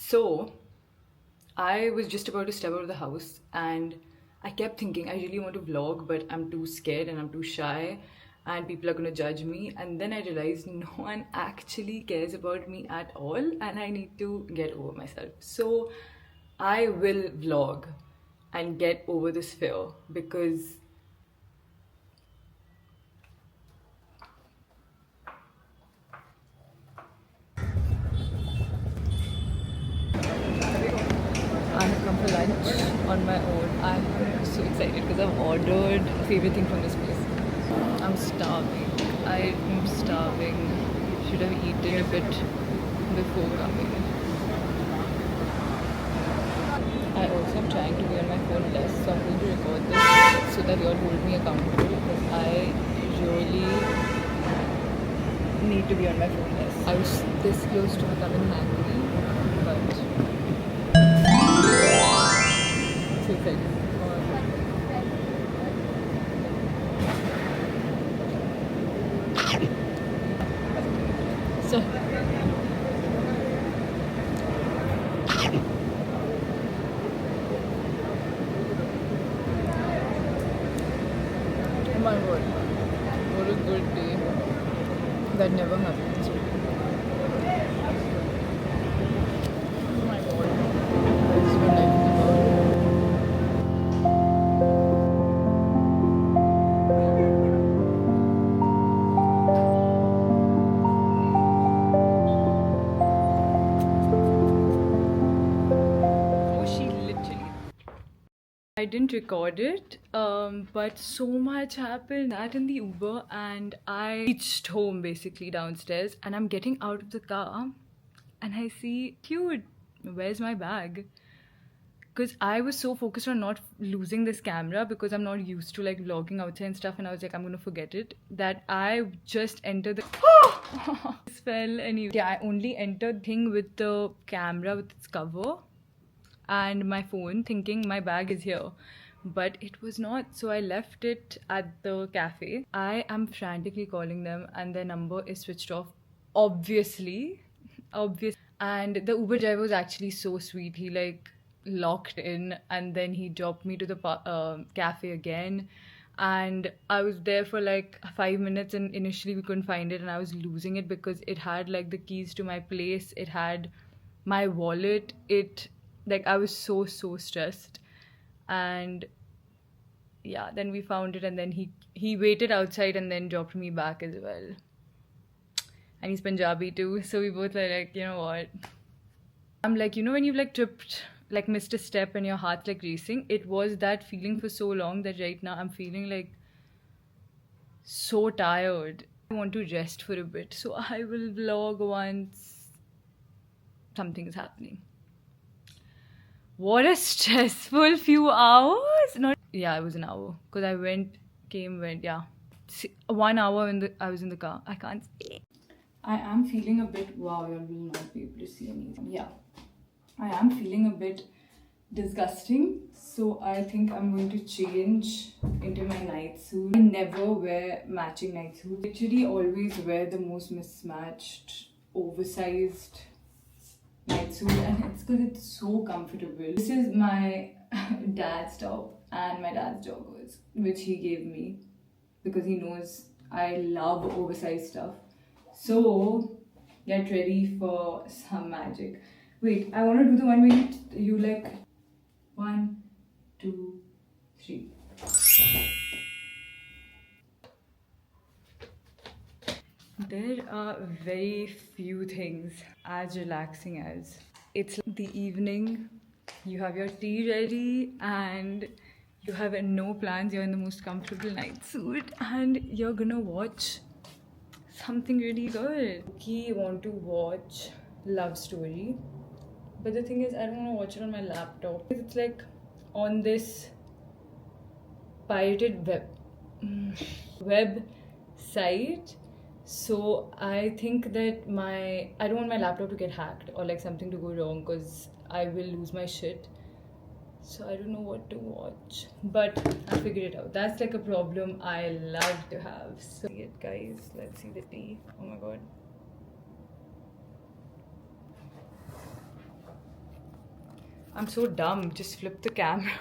So I was just about to step out of the house and I kept thinking I really want to vlog, but I'm too scared and I'm too shy and people are going to judge me. And then I realized no one actually cares about me at all and I need to get over myself. So I will vlog and get over this fear because I have come for lunch on my own. I'm so excited because I've ordered favorite thing from this place. I'm starving. I'm starving. Should have eaten a bit before coming. I also am trying to be on my phone less, so I'm going to record this so that you all hold me accountable because I really need to be on my phone less. I was this close to becoming hungry, but so excited. So oh my god, what a good day. That never happens. Oh my god, that's what I think about. Oh, she literally. I didn't record it, but so much happened that in the Uber, and I reached home basically downstairs, and I'm getting out of the car, and I see, dude, where's my bag? Because I was so focused on not losing this camera because I'm not used to like vlogging outside and stuff, and I was like, I'm gonna forget it. That I just entered the this fell anyway. Yeah, I only entered the thing with the camera with its cover and my phone thinking my bag is here, but it was not, so I left it at the cafe. I am frantically calling them and their number is switched off, obvious. And the Uber driver was actually so sweet. He like locked in and then he dropped me to the cafe again, and I was there for like 5 minutes and initially we couldn't find it and I was losing it because it had like the keys to my place, it had my wallet, it, like I was so stressed. And yeah, then we found it and then he waited outside and then dropped me back as well. And he's Punjabi too, so we both were like, you know what, I'm like, you know when you've like tripped, like missed a step and your heart's like racing, it was that feeling for so long that right now I'm feeling like so tired. I want to rest for a bit, so I will vlog once something's happening. What a stressful few hours. Not, yeah, it was an hour because I went, came, went. Yeah, 1 hour when I was in the car. I can't speak. I am feeling a bit. Wow, you all will not be able to see anything. Yeah, I am feeling a bit disgusting. So I think I'm going to change into my night suit. I never wear matching night suits. I literally always wear the most mismatched, oversized night suit, and it's because it's so comfortable. This is my dad's top and my dad's joggers, which he gave me because he knows I love oversized stuff. So get ready for some magic. Wait, I want to do the one where you like 1, 2, 3. There are very few things as relaxing as it's the evening, you have your tea ready, and you have no plans, you're in the most comfortable night suit, and you're gonna watch something really good. I want to watch Love Story, but the thing is, I don't want to watch it on my laptop. It's like on this pirated web site. So I think that I don't want my laptop to get hacked or like something to go wrong because I will lose my shit. So I don't know what to watch, but I'll figure it out. That's like a problem I love to have. So guys, let's see the tea. Oh my god. I'm so dumb. Just flip the camera.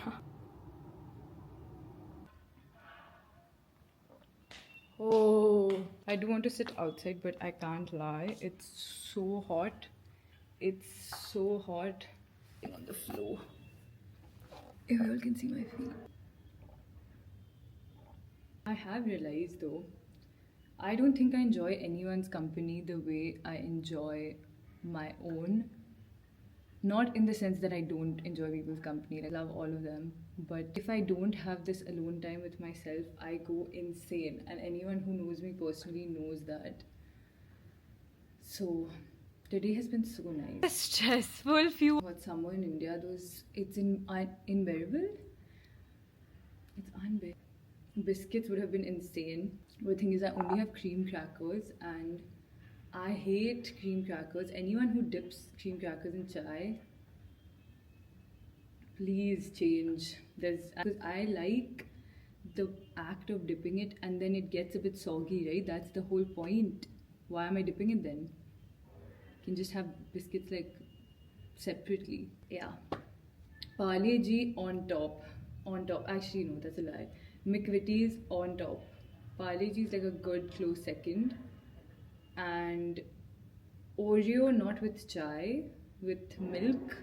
Oh, I do want to sit outside, but I can't lie. It's so hot. It's so hot. On the floor. If you all can see my feet. I have realized though, I don't think I enjoy anyone's company the way I enjoy my own. Not in the sense that I don't enjoy people's company, like, I love all of them. But if I don't have this alone time with myself, I go insane. And anyone who knows me personally knows that. So, today has been so nice. A stressful few. What summer in India, it's unbearable. It's unbearable. Biscuits would have been insane. But the thing is, I only have cream crackers and I hate cream crackers. Anyone who dips cream crackers in chai, please change. Because I like the act of dipping it and then it gets a bit soggy, right? That's the whole point. Why am I dipping it then? You can just have biscuits like separately. Yeah. Parle G on top. On top. Actually, no, that's a lie. McVitie's on top. Parle G is like a good close second. And Oreo not with chai, with milk,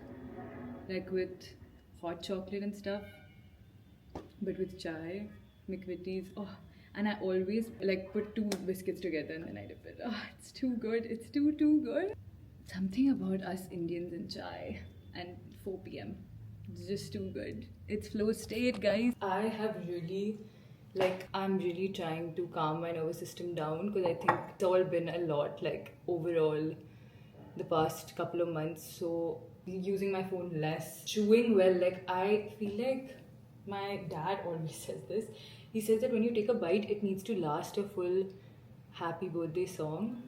like with hot chocolate and stuff, but with chai. McVitie's. Oh, and I always like put two biscuits together and then I dip it. Oh, it's too good. It's too good. Something about us Indians and chai and 4 p.m. It's just too good. It's flow state, guys. I'm really trying to calm my nervous system down because I think it's all been a lot, like, overall, the past couple of months. So, using my phone less, chewing well, like, I feel like my dad always says this. He says that when you take a bite, it needs to last a full happy birthday song.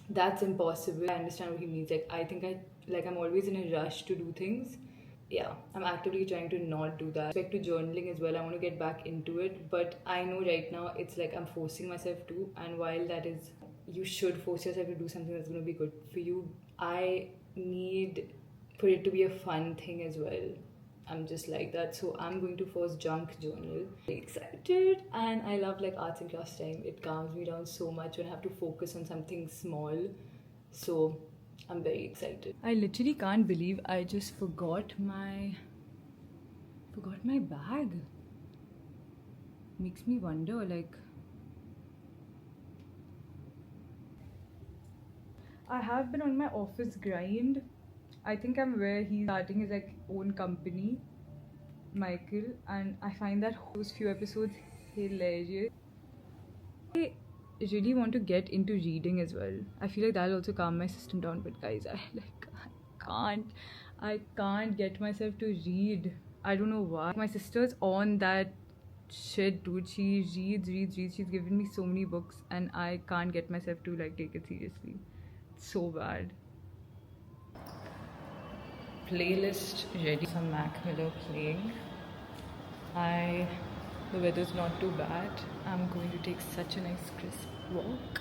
That's impossible. I understand what he means. I'm always in a rush to do things. Yeah, I'm actively trying to not do that. With respect to journaling as well, I want to get back into it, but I know right now it's like I'm forcing myself to, and while that is, you should force yourself to do something that's going to be good for you, I need for it to be a fun thing as well. I'm just like that, so I'm going to first junk journal. Very excited, and I love like arts and crafts time. It calms me down so much when I have to focus on something small. So I'm very excited. I literally can't believe I just forgot my bag. Makes me wonder, like, I have been on my office grind. I think I'm where he's starting his like own company, Michael, and I find that those few episodes hilarious. I really want to get into reading as well. I feel like that'll also calm my system down. But guys, I can't get myself to read. I don't know why. My sister's on that shit, dude. She reads. She's given me so many books, and I can't get myself to like take it seriously. It's so bad. Playlist ready. Some Mac Miller playing. The weather's not too bad. I'm going to take such a nice crisp walk.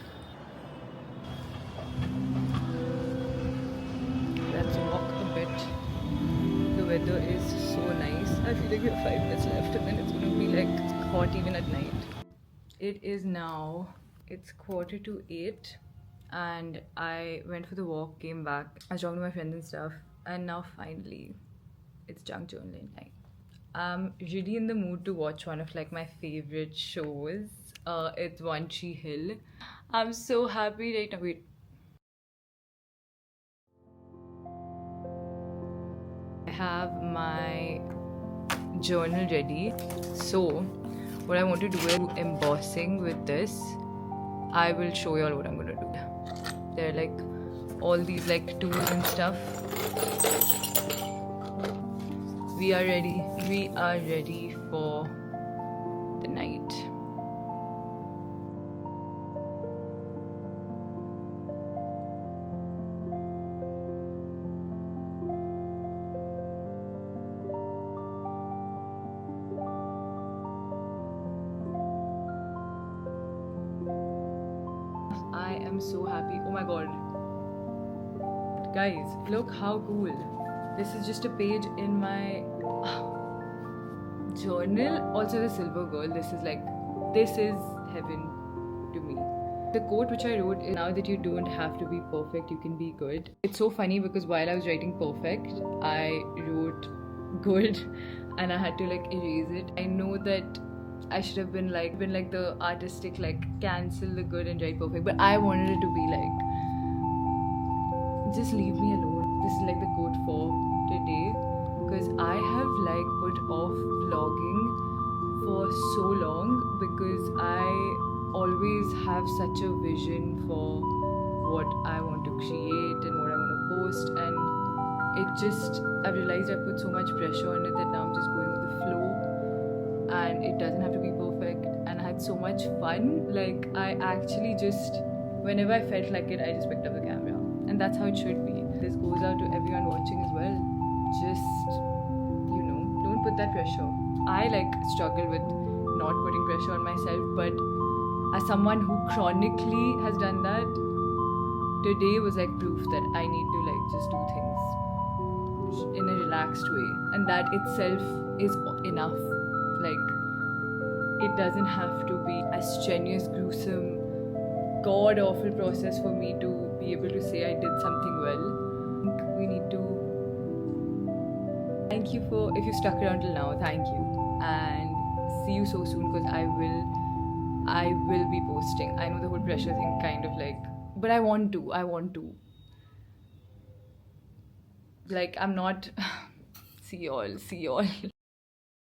Let's walk a bit. The weather is so nice. I feel like we have 5 minutes left and then it's going to be like hot even at night. It is now, it's 7:45 and I went for the walk, came back. I was talking to my friends and stuff, and now finally it's junk journaling night. I'm really in the mood to watch one of like my favorite shows. It's One Tree Hill. I'm so happy right now. Wait. I have my journal ready. So, what I want to do is do embossing with this. I will show you all what I'm gonna do. There are like all these like tools and stuff. We are ready. We are ready for the night. I am so happy. Oh my god. Guys, look how cool. This is just a page in my journal. Also the Silver Girl. This is heaven to me. The quote which I wrote is, now that you don't have to be perfect, you can be good. It's so funny because while I was writing perfect, I wrote good and I had to like erase it. I know that I should have been like the artistic, like cancel the good and write perfect, but I wanted it to be like, just leave me alone. This is like the quote for today, because I have like put off vlogging for so long because I always have such a vision for what I want to create and what I want to post, and I've realized I put so much pressure on it that now I'm just going with the flow, and it doesn't have to be perfect. And I had so much fun. Like, I actually just, whenever I felt like it, I just picked up the camera, and that's how it should be. This goes out to everyone watching as well. Just, don't put that pressure. I like struggle with not putting pressure on myself, but as someone who chronically has done that, today was like proof that I need to like just do things in a relaxed way, and that itself is enough. Like, it doesn't have to be a strenuous, gruesome, god awful process for me to be able to say I did something well. We need to thank you for, if you stuck around till now, thank you, and see you so soon, because I will be posting. I know the whole pressure thing kind of like, but I want to. Like, I'm not see y'all